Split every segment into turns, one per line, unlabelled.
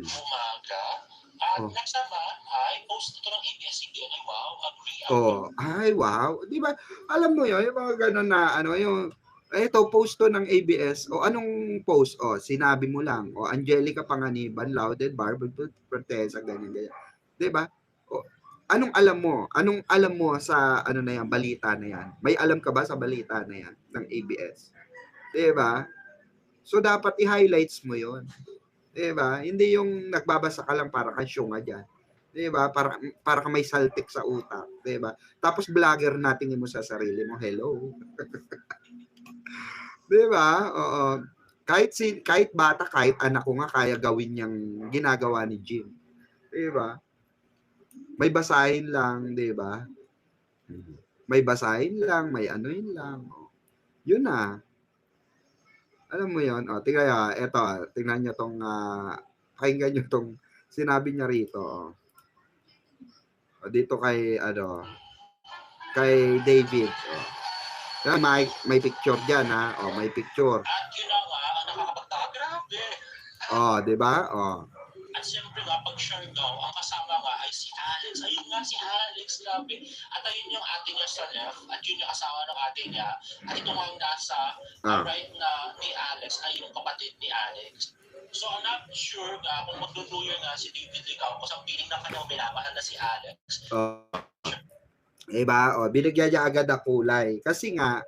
umaga. At
Oh.
next naman ay post ito ng ABS-CBN. Wow, agree ako.
Oh, ay wow. 'Di ba? Alam mo 'yon, yung mga gano'n na ano, yung eto post to ng ABS. O anong post? O sinabi mo lang. O Angelica Panganiban, lauded Barb Protesa, ganyan ganyan. 'Di ba? O anong alam mo? Anong alam mo sa ano na yan, balita na yan? May alam ka ba sa balita na yan ng ABS? 'Di ba? So dapat i-highlights mo 'yon. 'Di ba? Hindi yung nagbabasa ka lang para kang syunga diyan. 'Di ba? Para ka may saltik sa utak, 'di ba? Tapos vlogger na tingin mo sa sarili mo, hello. 'Di ba? Oo. Kahit bata, kahit anak ko nga kaya gawin yang ginagawa ni Jim. 'Di ba? May basahin lang, 'di ba? May basahin lang, may anuin lang. Yun na. Alam mo yun? O, tingnan, eto, tingnan nyo tong, pakinggan nyo tong sinabi niya rito. O, dito kay, kay David. O. May picture dyan, ha? O, may picture.
At yun na nga, ang nakakapagtaka, grabe.
O, di ba? O.
At siyempre nga, pag share daw, ang kasama nga ay si Alex. Ayun nga si Alex, grabe. At ayun yung ate niya sa left, at yun yung asawa ng ate niya. At ito nga nasa right na ni Alex ay yung kapatid ni Alex. So I'm not sure kung magduduyo na si David Ligaw kung sa piling ng kanyang minamahal na si Alex.
Diba? O, binigyan niya agad ang kulay. Kasi nga,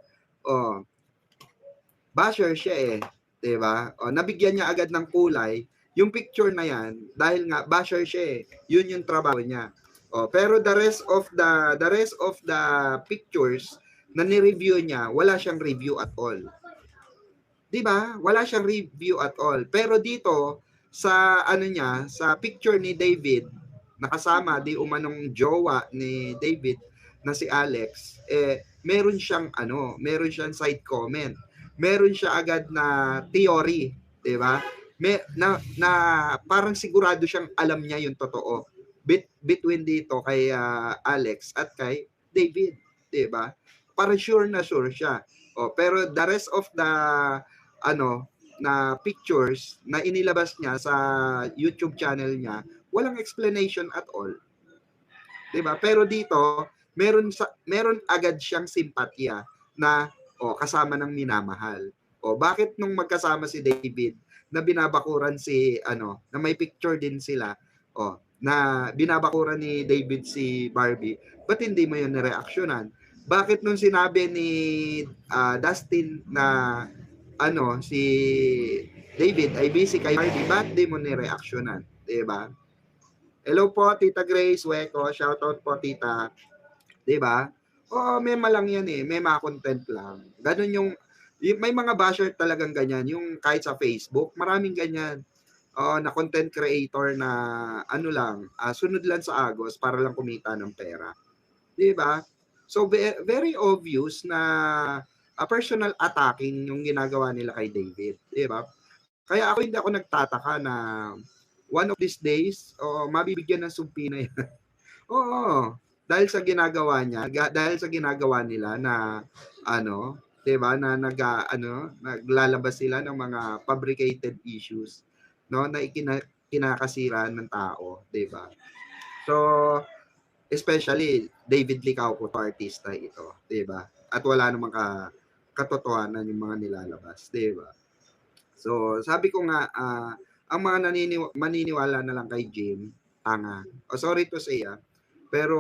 basher siya eh. Diba? O, nabigyan niya agad ng kulay. Yung picture na yan, dahil nga basher siya eh. Yun yung trabaho niya. O, pero the rest of the pictures na ni-review niya, wala siyang review at all. 'Di ba? Wala siyang review at all. Pero dito sa ano niya, sa picture ni David, nakasama di umanong jowa ni David na si Alex, meron siyang side comment. Meron siya agad na theory, 'di ba? Na parang sigurado siyang alam niya yung totoo between dito kay Alex at kay David, 'di ba? Parang sure siya. Pero the rest of the na pictures na inilabas niya sa YouTube channel niya, walang explanation at all. 'Di ba? Pero dito, meron agad siyang simpatya na kasama ng minamahal. Bakit nung magkasama si David na binabakuran na may picture din sila, na binabakuran ni David si Barbie, ba't hindi mo yun nireaksyonan? Bakit nung sinabi ni Dustin na si David ay busy kay Barbie, ba't di mo nireaksyonan? Diba? Hello po, Tita Grace Weko. Shoutout po, Tita. Diba? Mema lang yan eh. Mema content lang. Ganun yung may mga basher talagang ganyan. Yung kahit sa Facebook, maraming ganyan. Na content creator na sunod lang sa agos para lang kumita ng pera. Diba? So, very obvious na personal attacking yung ginagawa nila kay David. Diba? Kaya hindi ako nagtataka na one of these days, mabibigyan ng sumpi na yan. Oo. Dahil sa ginagawa niya, dahil sa ginagawa nila na, 'di ba, na naglalabas sila ng mga fabricated issues, no, na kinakasira ng tao, 'di ba? So, especially David Licao po, artista ito, 'di ba? At wala namang katotohanan yung mga nilalabas, 'di ba? So, sabi ko nga, ang mga maniniwala na lang kay Jim, tanga. Sorry to say, pero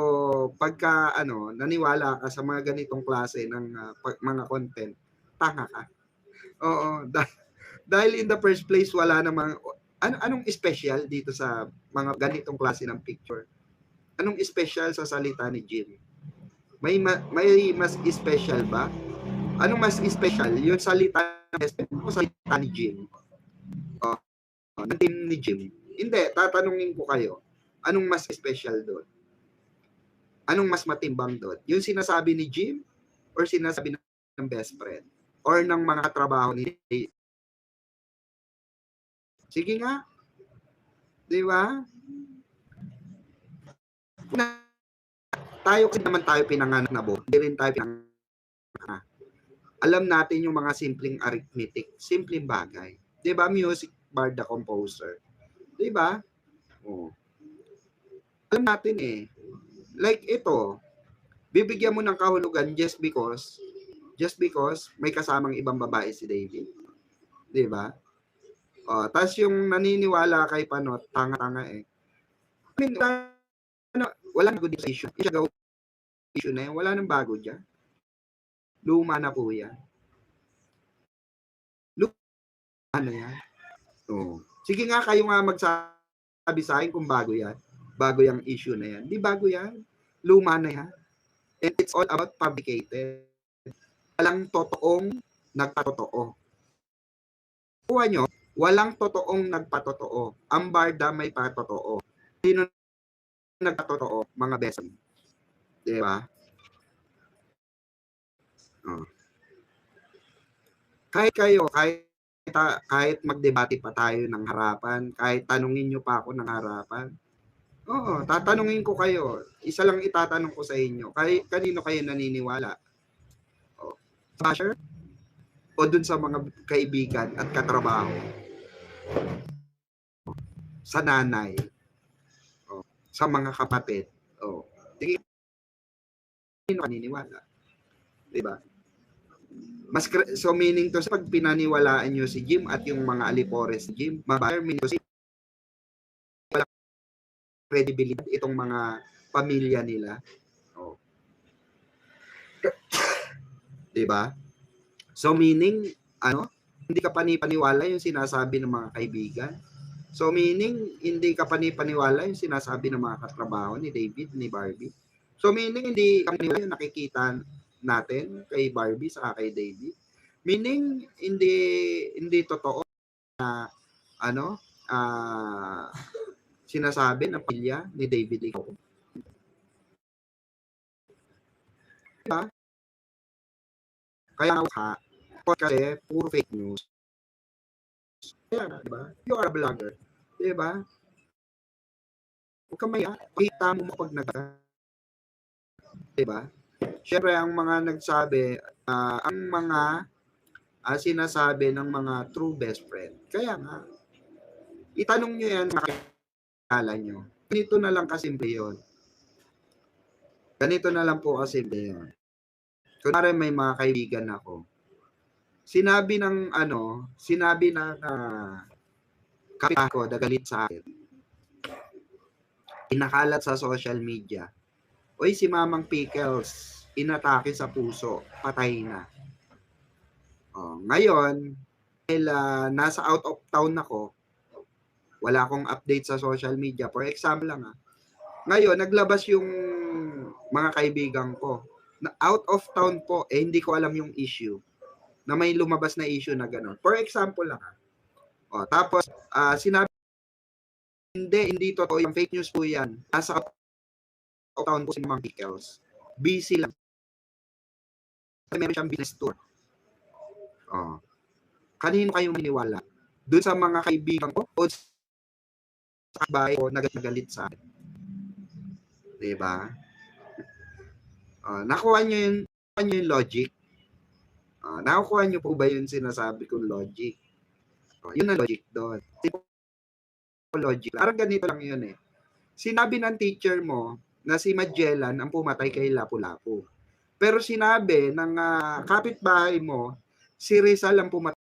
pagka naniwala ka sa mga ganitong klase ng mga content, tanga ka. Oo, dahil in the first place wala namang anong special dito sa mga ganitong klase ng picture? Anong special sa salita ni Jim? May mas special ba? Anong mas special? Yung salita o salita ni Jim? Ng team ni Jim? Hindi, tatanungin ko kayo. Anong mas special doon? Anong mas matimbang doon? Yung sinasabi ni Jim or sinasabi ng best friend? Or ng mga trabaho ni Jim? Sige nga. Di ba? Tayo kasi naman tayo pinanganak na buo. Hindi rin tayo pinanganak. Alam natin yung mga simpleng arithmetic, simpleng bagay. Di ba? Music Bard the composer. 'Di ba? Oh. Alam natin eh. Like ito, bibigyan mo ng kahulugan just because may kasamang ibang babae si David. 'Di ba? Oh, tas yung naniniwala kay Panot, tanga-tanga eh. I mean, wala nang good issue. Issue na yan. Wala nang bago dyan. Luma na po yan. Luma na yan. Oh. Sige nga, kayo nga magsabi sa akin kung bago yan. Bago yung issue na yan. Di bago yan. Luma na yan. And it's all about fabricated. Walang totoong nagpatotoo. Kuha nyo, walang totoong nagpatotoo. Ang barda may patotoo. Sino nagpatotoo? Mga besan. Di ba? Oh. Kahit magdebate pa tayo ng harapan, kahit tanungin nyo pa ako ng harapan, oo, tatanungin ko kayo. Isa lang itatanong ko sa inyo. Kanino kayo naniniwala? O, basher? O dun sa mga kaibigan at katrabaho? Sa nanay? O, sa mga kapatid? O, kanino naniniwala? Diba? So meaning to, sa pag pinaniwalaan nyo si Jim at yung mga alipores ni Jim, mabayer meaning to, walang credibility itong mga pamilya nila. Oh. Diba? So meaning, hindi ka panipaniwala yung sinasabi ng mga kaibigan. So meaning, hindi ka panipaniwala yung sinasabi ng mga katrabaho ni David, ni Barbie. So meaning, hindi ka panipaniwala yung nakikita natin kay Barbie sa kay David. Meaning, hindi totoo na sinasabi ng pamilya ni David ikaw. Diba? Kaya kasi puro fake news. Kaya, diba? You are a vlogger. Diba? Huwag ka maya. Kita mo pag diba? Siyempre, ang mga nagsabi, ang mga sinasabi ng mga true best friend. Kaya nga, itanong nyo yan, makakala nyo. Ganito na lang kasimple yun. Ganito na lang po kasimple yun. Kunwari may mga kaibigan ako. Sinabi ng kapitbahay ko, nagalit sa akin. Inakalat sa social media. Oy, si Mamang Pickles, inatake sa puso, patay na. Ngayon, dahil nasa out of town ako, wala akong update sa social media. For example lang ngayon, naglabas yung mga kaibigan ko na out of town po, hindi ko alam yung issue. Na may lumabas na issue na gano'n. For example lang tapos, sinabi, hindi totoo yung fake news po yan. Nasa out of town po si Mamang Pickles. Busy lang. Meron siyang business tour. Kanino kayo maniniwala? Doon sa mga kaibigan ko o sa bahay ko nagagalit sa akin? Diba? Nakuha nyo yung logic? Nakukuha nyo po ba yung sinasabi kong logic? Yun ang logic doon. Logic. Parang ganito lang yun eh. Sinabi ng teacher mo na si Magellan ang pumatay kay Lapu-Lapu. Pero sinabi ng kapitbahay mo, si Rizal ang pumatay.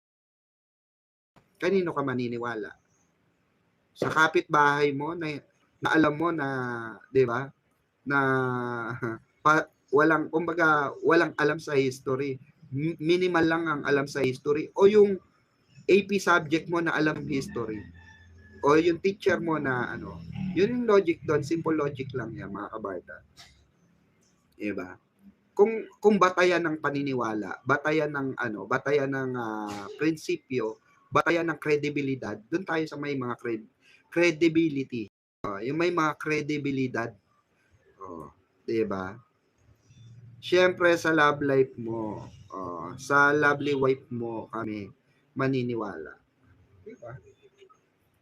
Kanino ka maniniwala? Sa kapitbahay mo na alam mo na, 'di ba? Na walang alam sa history. Minimal lang ang alam sa history o yung AP subject mo na alam history. O yung teacher mo na yun yung logic doon, simple logic lang yan mga kabarda. 'Di ba? Kung batayan ng paniniwala, batayan ng prinsipyo, batayan ng kredibilidad, doon tayo sa may mga credibility. Yung may mga kredibilidad. 'Di ba? Siyempre sa love life mo, sa lovely wife mo kami maniniwala. 'Di ba?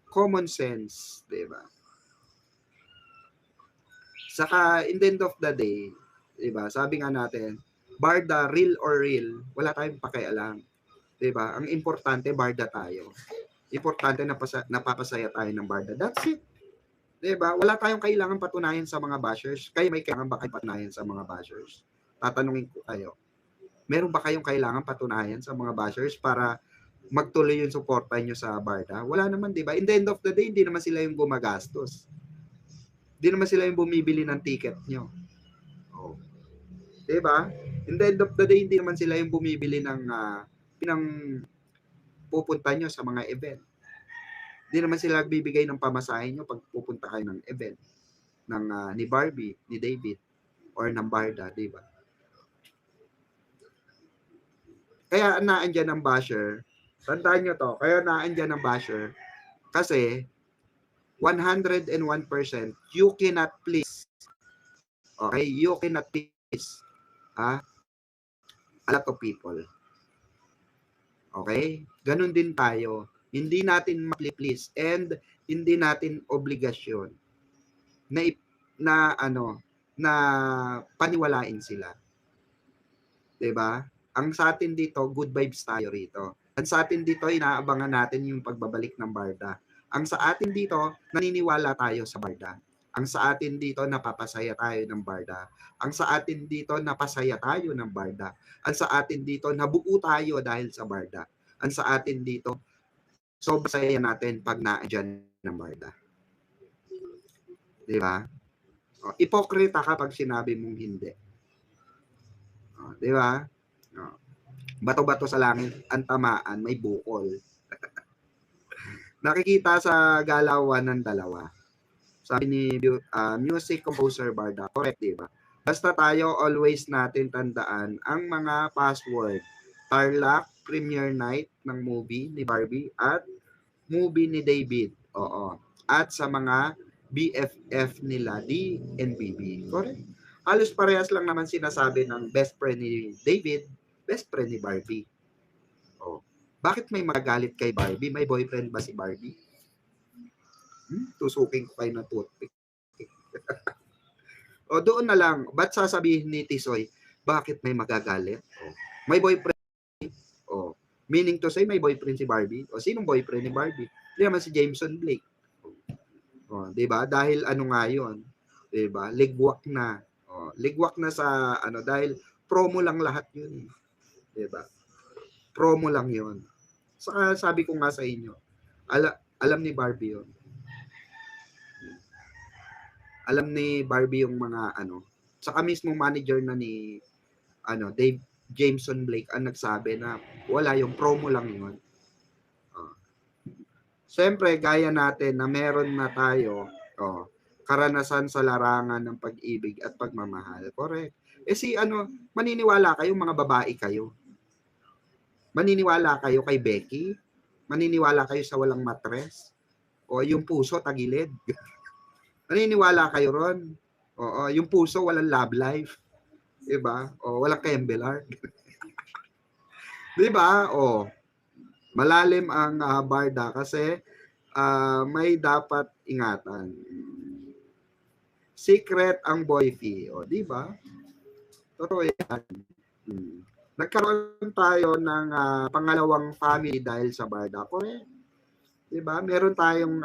Common sense, 'di ba? Saka in the end of the day, 'di ba? Sabi nga natin, barda real or real, wala tayong pakialam. 'Di ba? Ang importante barda tayo. Importante na napapasaya tayo ng barda. That's it. Diba? Wala tayong kailangan patunayan sa mga bashers. Kayo may kailangan ba kayo patunayan sa mga bashers? Tatanungin ko kayo. Meron ba kayong kailangan patunayan sa mga bashers para magtuloy yung suporta nyo sa barda? Wala naman, di ba? In the end of the day, hindi naman sila yung gumagastos. Hindi naman sila yung bumibili ng ticket nyo. Oh. Di ba? In the end of the day, hindi naman sila yung bumibili ng pupunta nyo sa mga event. Hindi naman sila nagbibigay ng pamasahe nyo pag pupunta kayo ng event ng ni Barbie, ni David, or ng Barda, di ba? Kaya naandyan ang basher. Tandaan nyo to, kaya naandyan ang basher kasi 101% you cannot please. Okay? You cannot please a lot of people. Okay? Ganun din tayo. Hindi natin ma-please and hindi natin obligasyon na paniwalain sila. 'Di ba? Ang sa atin dito, good vibes tayo rito. Ang sa atin dito, inaabangan natin yung pagbabalik ng barda. Ang sa atin dito, naniniwala tayo sa barda. Ang sa atin dito, napapasaya tayo ng barda. Ang sa atin dito, napasaya tayo ng barda. Ang sa atin dito, nabuo tayo dahil sa barda. Ang sa atin dito, sobrang saya natin pag naandyan ng barda. Di ba? O, ipokrita ka pag sinabi mong hindi. O, di ba? O, bato-bato sa langit, ang tamaan, may bukol. Nakikita sa galawan ng dalawa. Sabi ni music composer Barda, correct, di ba? Basta tayo, always natin tandaan ang mga password. Tarlac, premiere night ng movie ni Barbie at movie ni David. Oo. At sa mga BFF nila, D and BB. Correct? Halos parehas lang naman sinasabi ng best friend ni David, best friend ni Barbie. Oh. Bakit may magagalit kay Barbie? May boyfriend ba si Barbie? Tusukin ko kayo ng toothpick. O doon na lang, ba't sasabihin ni Tisoy, bakit may magagalit? Oh. May boyfriend. Oh. Meaning to say, may boyfriend si Barbie. O sinong boyfriend ni Barbie? Hindi naman si Jameson Blake. O, 'di ba? Dahil ano nga 'yon? 'Di ba? Ligwak na. O, ligwak na sa dahil promo lang lahat 'yun. 'Di ba? Promo lang 'yon. Saka sabi ko nga sa inyo, alam ni Barbie 'yon. Alam ni Barbie yung mga saka mismo manager na ni Dave Jameson Blake ang nagsabi na wala, yung promo lang yun. Siyempre, gaya natin na meron na tayo karanasan sa larangan ng pag-ibig at pagmamahal. Correct. Maniniwala kayo, mga babae kayo. Maniniwala kayo kay Becky? Maniniwala kayo sa walang matres? O yung puso tagilid? Maniniwala kayo ron? Oo, yung puso walang love life. Diba? O walang Kembelar. Diba? O malalim ang barda kasi may dapat ingatan. Secret ang boy fee. O, diba? Totoo yan. Nagkaroon tayo ng pangalawang family dahil sa barda. Correct. Diba? Meron tayong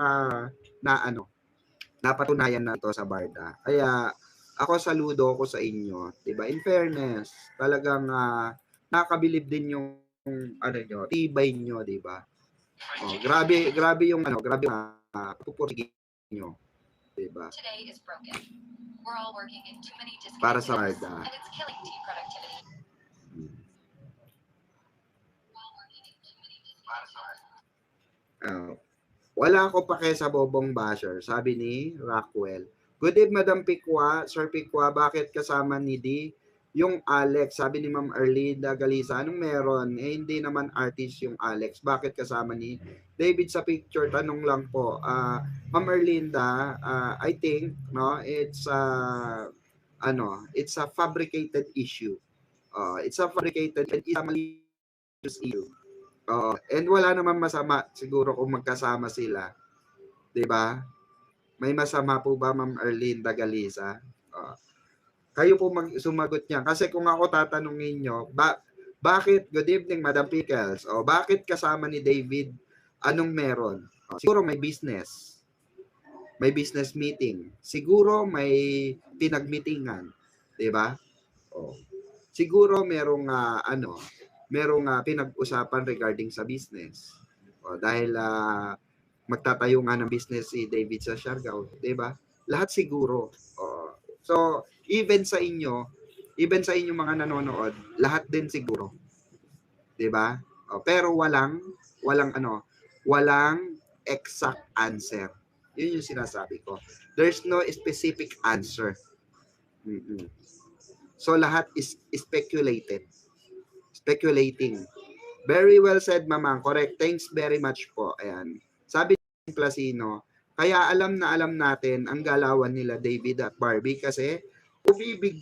napatunayan na ito sa barda. Kaya ako saludo ko sa inyo, 'di ba? In fairness, talagang nakakabilib din yung nyo, tibay nyo, 'di ba? Oh, grabe yung grabe pupursige nyo, 'di ba? Para sa barda. Wala ako pake sa bobong basher, sabi ni Rockwell. Good evening, Madam Pikwa. Sir Pikwa, bakit kasama ni D yung Alex? Sabi ni Ma'am Erlinda Galisa, anong meron? Hindi naman artist yung Alex. Bakit kasama ni David sa picture? Tanong lang po. Ma'am Erlinda, I think, it's a fabricated issue. It's a fabricated and it's a malicious issue. And wala naman masama siguro kung magkasama sila. 'Di ba? May masama po ba, Ma'am Erlinda Galisa? Kayo po sumagot niya. Kasi kung ako tatanungin nyo, bakit, good evening, Madam Pickles, bakit kasama ni David Anong meron? Siguro may business. May business meeting. Siguro may pinagmeetingan, 'di ba? Oh. Siguro merong pinag-usapan regarding sa business. Dahil magtatayo nga ng business si David sa Siargao, 'di ba? Lahat siguro. So, even sa inyo mga nanonood, lahat din siguro. 'Di ba? Pero walang exact answer. Yun yung sinasabi ko. There's no specific answer. Mm-mm. So lahat is speculating. Very well said, Mamang. Correct. Thanks very much po. Ayan. Sabi ni Placino, kaya alam natin ang galawan nila David at Barbie kasi umibig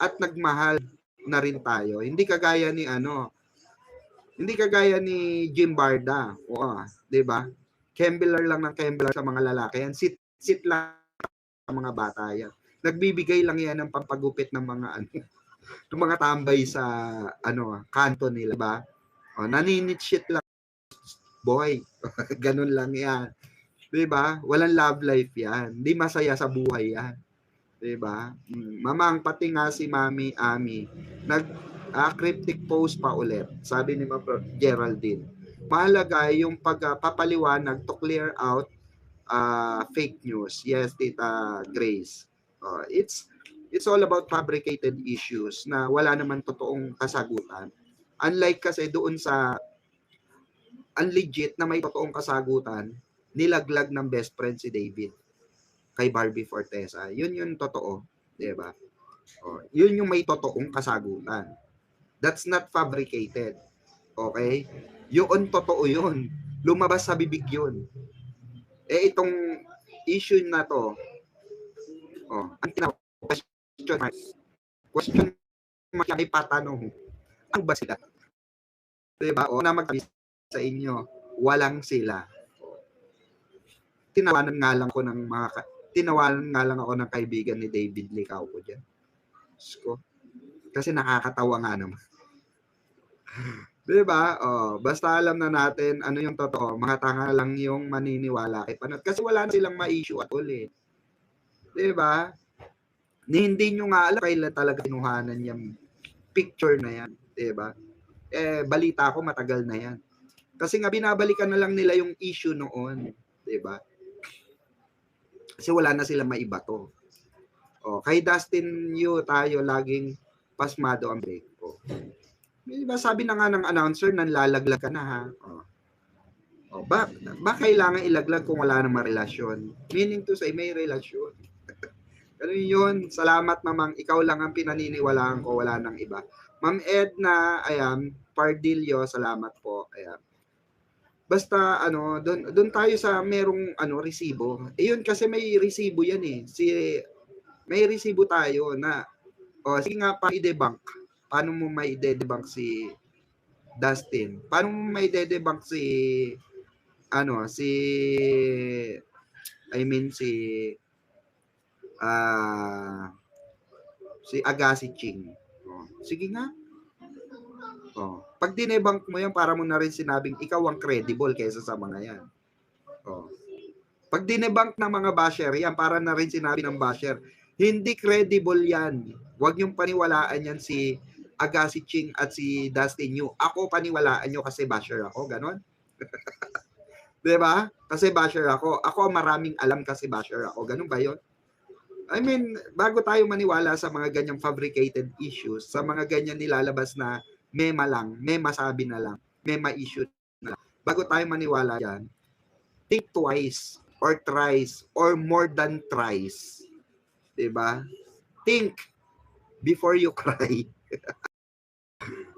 at nagmahal na rin tayo. Hindi kagaya ni Jim Barda. Oo, 'di ba? Kembler lang ng kembler sa mga lalaki yan. Sit lang sa mga bata yan. Nagbibigay lang yan ng pampagupit ng mga ng mga tambay sa kanto nila, ba? Naninit shit lang, boy. Ganun lang yan. 'Di ba? Walang love life yan. Hindi masaya sa buhay yan. 'Di ba? Mamang, pati nga si Mami Ami cryptic post pa ulit. Sabi ni Geraldine, mahalaga yung pagpapaliwanag to clear out fake news. Yes, Tita Grace. It's all about fabricated issues na wala naman totoong kasagutan. Unlike kasi doon sa legit na may totoong kasagutan, nilaglag ng best friend si David kay Barbie Fortesa. Yun yung totoo, 'di ba? Yun yung may totoong kasagutan. That's not fabricated. Okay? Yun totoo yun. Lumabas sa bibig yun. Itong issue na to, ang question mark ay patanong, ano ba sila? Diba? Na magsabi sa inyo, walang sila. Tinawanan nga lang ako ng kaibigan ni David Licao ko dyan. Kasi nakakatawa nga naman. Diba? Basta alam na natin ano yung totoo. Mga tanga lang yung maniniwala kay Panot. Kasi wala na silang ma-issue at all eh. Diba? Hindi nyo nga alam kailan talaga kinuhanan yung picture na yan. Diba? Balita ko matagal na yan. Kasi nga binabalikan na lang nila yung issue noon. Diba? Kasi wala na silang maibato. Kay Dustin Yu tayo laging pasmado ang break ko. Diba, sabi na nga ng announcer, nanlalaglag ka na ha. Ba kailangan ilaglag kung wala namang relasyon? Meaning to say, may relasyon. Ganun yun. Salamat, Mamang. Ikaw lang ang pinaniniwalaan ko, wala nang iba. Ma'am Edna, ayan, Pardillo, salamat po. Ayan. Basta, doon tayo sa merong, resibo. Yun kasi may resibo yan eh. May resibo tayo na, sige nga pa i-debunk. Paano mo may i-debunk si Dustin? Paano mo may i-debunk si Agassi Ching? Sige nga. Pag dinebunk mo yan, para mo na rin sinabing ikaw ang credible kaysa sa mga yan. Pag dinebunk ng mga basher yan, para na rin sinabi ng basher, hindi credible yan. Huwag niyong paniwalaan yan si Agassi Ching at si Dustin Yu. Ako paniwalaan nyo kasi basher ako, ganon. Diba? Kasi basher ako. Ako maraming alam kasi basher ako. Ganon ba yun? I mean, bago tayo maniwala sa mga ganyang fabricated issues, sa mga ganyan nilalabas na mema lang, mema sabi na lang, mema issue na lang, bago tayo maniwala yan, think twice or thrice or more than thrice. Diba? Think before you cry.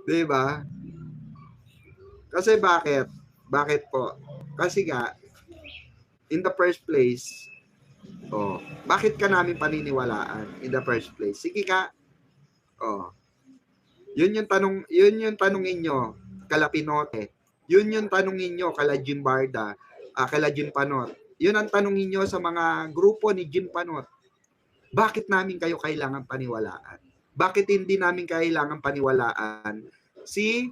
Diba? Kasi bakit? Bakit po? Kasi nga, in the first place, bakit ka namin paniniwalaan in the first place? Sige ka. Yun yung tanongin nyo, kala Pinote. Yun yung tanongin nyo, kala Jim Barda, kala Jim Panot. Yun ang tanongin nyo sa mga grupo ni Jim Panot. Bakit namin kayo kailangan paniwalaan? Bakit hindi namin kailangan paniwalaan si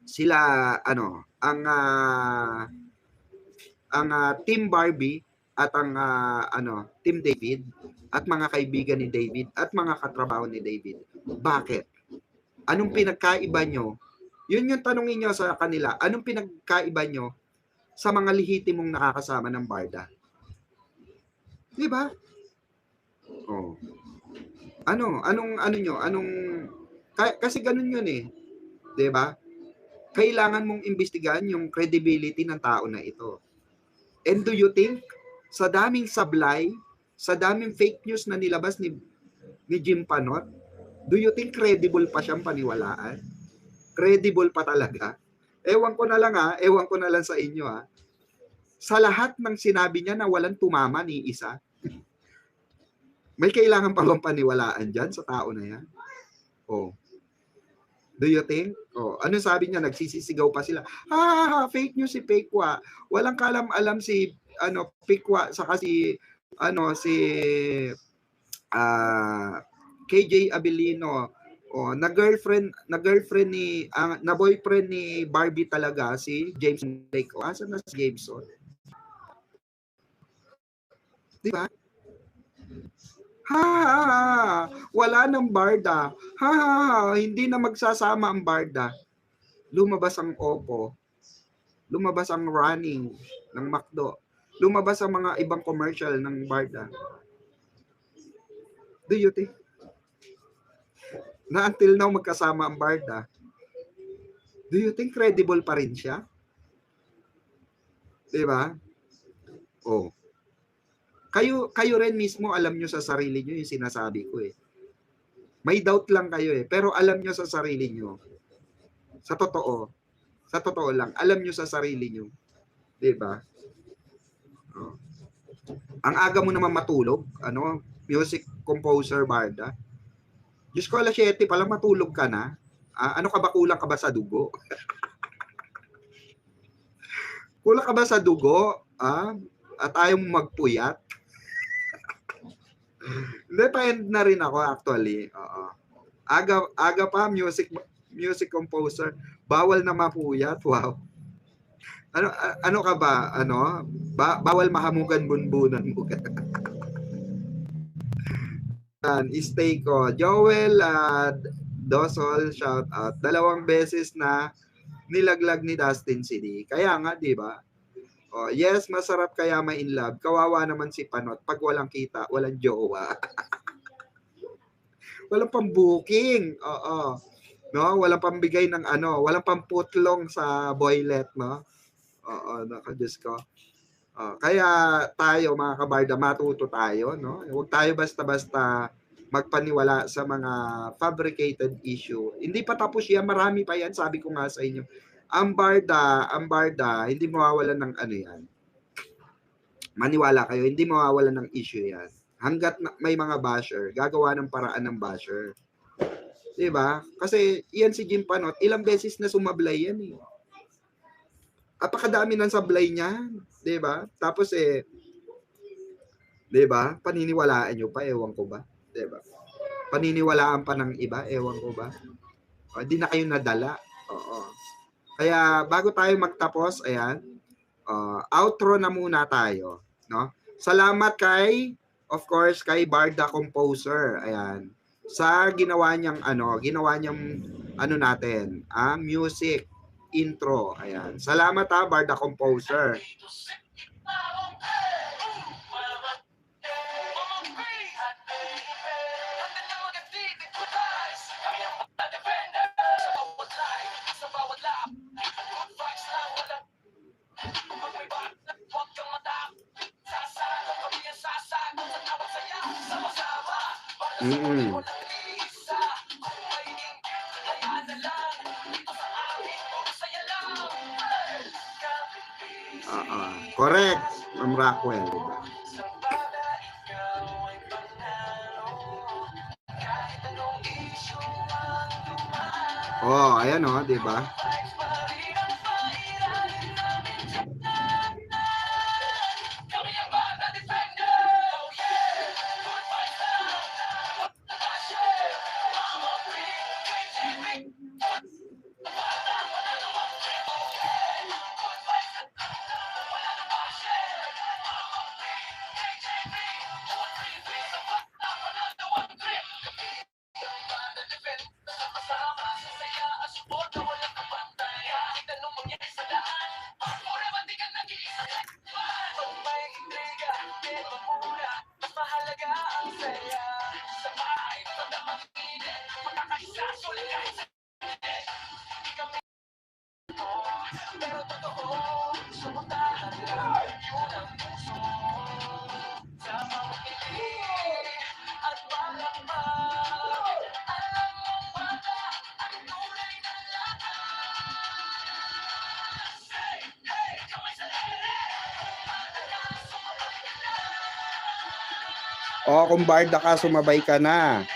sila ang Team Barbie at ang Team David at mga kaibigan ni David at mga katrabaho ni David. Bakit? Anong pinagkaiba nyo? Yun yung tanongin nyo sa kanila. Anong pinagkaiba nyo sa mga lehitimong nakakasama ng barda? Di ba? Oh. Kasi ganun yun eh. Di ba? Kailangan mong imbestigahan yung credibility ng tao na ito. And do you think, sa daming sablay, sa daming fake news na nilabas ni Jim Panot, do you think credible pa siyang paniwalaan? Credible pa talaga? Ewan ko na lang sa inyo ha. Sa lahat ng sinabi niya na walang tumama ni isa, may kailangan pa bang paniwalaan dyan sa tao na yan? Oh. Do you think? Oh, ano sabi niya? Nagsisisigaw pa sila. Fake news si Pekwa. Walang kalam-alam si Pekwa saka si KJ Abilino. Oh, na boyfriend ni Barbie talaga si James Lake. Asan na si Jameson? Di ba? Wala nang barda. Hindi na magsasama ang barda. Lumabas ang Oppo. Lumabas ang running ng McDo. Lumabas ang mga ibang commercial ng barda. Do you think? Na until now magkasama ang barda. Do you think credible pa rin siya? Diba? Oh. Kayo rin mismo alam nyo sa sarili nyo yung sinasabi ko eh. May doubt lang kayo eh. Pero alam nyo sa sarili nyo. Sa totoo lang. Alam nyo sa sarili nyo. Diba? Oh. Ang aga mo naman matulog. Music composer barda. Diyos ko, alas 7 pa lang matulog ka na. Ano ka ba? Kulang ka ba sa dugo? Kulang ka ba sa dugo? At ayaw mo magpuyat? Hindi, pa-end na rin ako actually. Aga pa, music composer. Bawal na mapuyat. Wow. Ano ka ba? Bawal mahamugan bunbunan mo. Stay ko. Joel Dosol, shout out. 2 beses na nilaglag ni Dustin CD. Kaya nga, di ba? Oh, yes, masarap kaya ma-in love. Kawawa naman si Panot. Pag walang kita, walang jowa. Walang pang-booking. Oo. No, walang pambigay ng walang pamputlong sa boylet, no? Oo, Diyos ko. Kaya tayo mga kabarda, matuto tayo, no? Huwag tayo basta-basta magpaniwala sa mga fabricated issue. Hindi pa tapos yan, marami pa yan, sabi ko nga sa inyo. Ang barda, hindi mawawalan ng yan. Maniwala kayo, hindi mawawalan ng issue yan. Hanggat may mga basher, gagawa ng paraan ng basher. Diba? Kasi yan si Jim Panot, ilang beses na sumablay yan eh. Apakadami ng sablay niya, 'di ba? Tapos 'di ba? Paniniwalaan niyo pa, ewan ko ba, 'di ba? Paniniwalaan pa ng iba, ewan ko ba. Hindi na kayo nadala. Oo. Kaya bago tayo magtapos, ayan, outro na muna tayo, no? Salamat kay Barda Composer, ayan. Sa ginawa niyang natin, music intro. Ayan. Salamat Barda Composer. Correct, Ma'am Rockwell, diba? Oh, ayan diba? O, kung barda ka, sumabay ka na.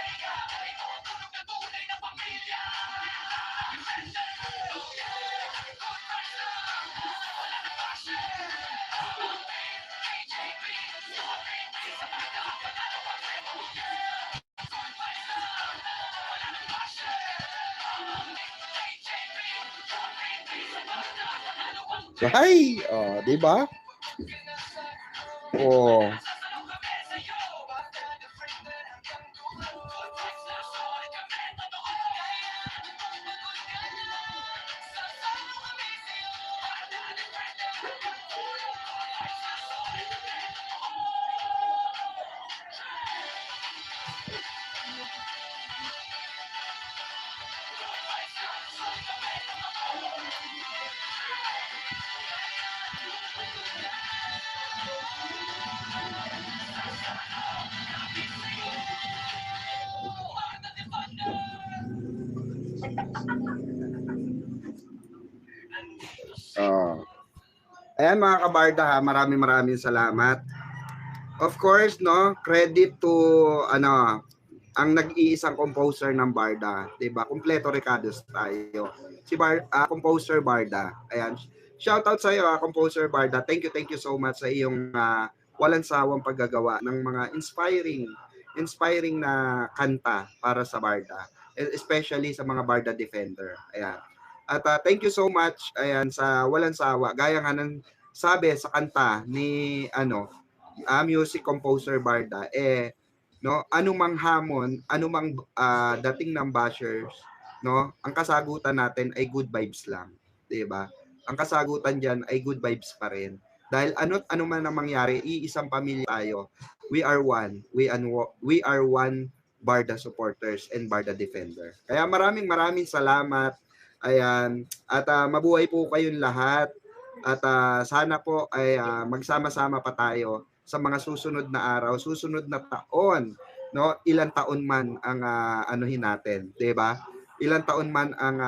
Ay, oh, 'di ba? Oh. Oh. Ayan mga kabarda ha, maraming salamat. Of course, no, credit to ang nag-iisang composer ng Barda, 'di ba? Kumpleto Ricardos tayo. Si composer Barda. Ayan. Shout out sa iyo, composer Barda. Thank you so much sa iyong walang sawang paggagawa ng mga inspiring na kanta para sa Barda, especially sa mga Barda Defender. Ayan. At thank you so much ayan sa walang sawa. Gaya nga ng sabi sa kanta ni music composer Barda, no, anumang hamon, anumang dating ng bashers, no, ang kasagutan natin ay good vibes lang, 'di ba? Ang kasagutan diyan ay good vibes pa rin. Dahil ano man ang mangyari, iisang pamilya tayo. We are one. We are one Barda supporters and Barda defender. Kaya maraming salamat. Ayan, at mabuhay po kayong lahat. At sana po ay magsama-sama pa tayo sa mga susunod na araw, susunod na taon, no? Ilang taon man ang anuhin natin, 'di ba? Ilang taon man ang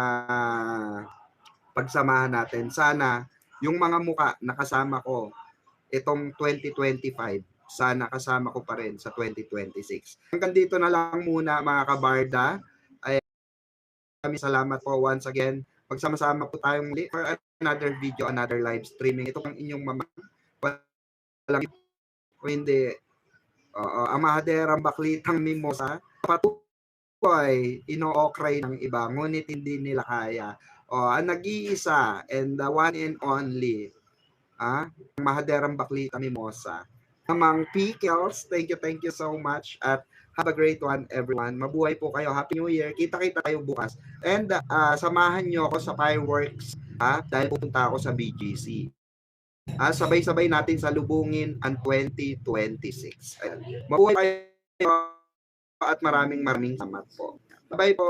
pagsamahan natin. Sana yung mga muka na kasama ko itong 2025, sana kasama ko pa rin sa 2026. Hanggang dito na lang muna mga kabarda. Ay, salamat po once again. Magsama-sama po tayong muli for another video, another live streaming. Ito ang inyong walang hindi ang mahaderang baklitang mimosa patuloy ino-okray ng iba ngunit hindi nila kaya. Ang nag-iisa and the one and only ang mahaderang baklitang mimosa. Amang Pickles, thank you so much at have a great one everyone. Mabuhay po kayo. Happy New Year. Kita-kita tayo bukas. And samahan nyo ako sa fireworks dahil pupunta ako sa BGC. Sabay-sabay natin salubungin ang 2026. Ayan. Mabuhay kayo at maraming salamat po. Bye po.